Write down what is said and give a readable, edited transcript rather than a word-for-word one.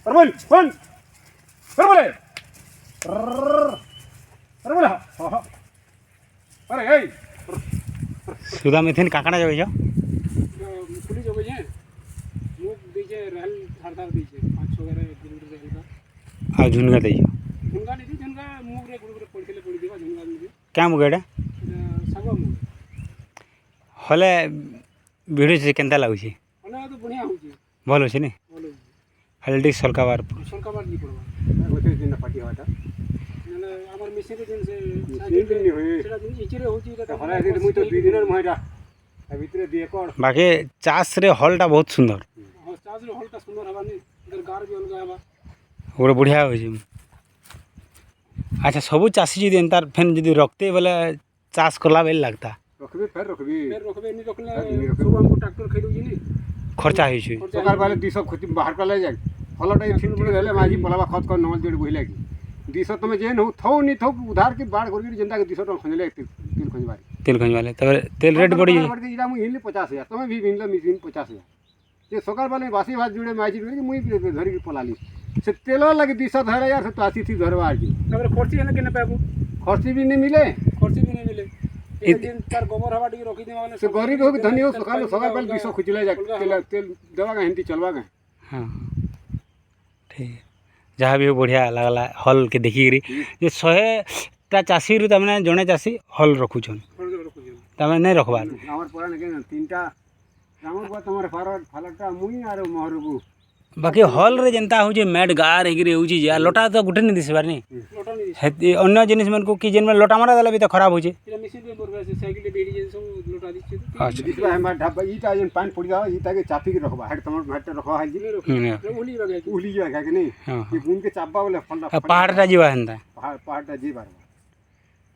परबल वन परबल परबल अरे ए सुधा मेथिन काकड़ा जगह जो पुलिस हो गई है मुख दीजे रहल हरदार दीजे 500 गरे किलोमीटर रहल का आ झुनगा दे जो झुनगा नहीं झुनगा मुख रे गुड़ पड़थिले पड़ी दिबा झुनगा नहीं क्या मुगेड़ा सागो मुख हले वीडियो से केनता लागुची अने तो बढ़िया होची भल अछि ने बोलो हल्दी सरकाबार सरकार नहीं पड़वा गोटे दिन पार्टी होता नले हमर मिशन दिन से दिन नहीं होई सेटा दिन इचिरे होची त हला दिन मुई तो 2 दिनर महीरा आ भीतर दिए कोड बाकी चास रे हलटा बहुत सुंदर हां चास रे हलटा सुंदर हवा नहीं इधर गार भी अलगा हवा ओरे बढ़िया होची अच्छा सबु चासी जदी एंतार फेन जदी रखते बोले चास करला बेल लगता रखबे नहीं रखले सब हमको ट्रैक्टर खरीदू जी खर्चा होई छी सरकार वाले 200 खुद बाहर कर ले जाए हलटा ठीक ठीक हेले माजी पलावा खत कर नमल जोड़ बहिला की 200 तुम जेन हो थौ नहीं थौ उधार के बाढ़ करके जनता के 200 टका खंजले तेल खंजवारी तेल खंज वाले तब तेल रेट बढ़ी इरा मु हिनले 50000 तुम भी हिनले मिसिन 50000 ये सरकार वाले बासी बात जुड़े माजी कि मुई धरी के पलाली से तेलो लगे 200 धरे यार से तो आसी थी घरवा आ की तब खर्ची है के न पाबो खर्ची भी नहीं मिले एक दिन चार गोबर हवा डी रखी दे माने से गरीब हो कि धनी हो सकाल पहले 200 खुजले जा तेल दवा का हिंदी चलवा गए हाँ ठीक जहाँ भी हो बढ़िया लगला हल के देखिकी जे 100टा चाषी रु तमने जने चाषी हल रखुछन तमे नहीं रखबार हमर पुरा ने तीनटा रामर को तमर फालटा मुई आरो महरबू बाकी हल रे जनता हो जे मैड गार हेगिरे होची जे लोटा तो गुटे नहीं दिसबार नहीं लोटा नहीं अन्य जिनिस मन को कि जेन में लोटा मारा देला भी तो खराब हो जे इला मिसिन पे बोरबे से साइकिल बेडी जे सब लोटा दिछ अच्छा दिसबा हम ढाबा ईटा जेन पानी पड़ी जाओ ईटा के चापी के रखबा हेड तमर भाट रखवा है जी उली लगे के नहीं ये बूंद के चापबा वाला फंडा पहाड़टा जीवा हंदा पहाड़टा जी बार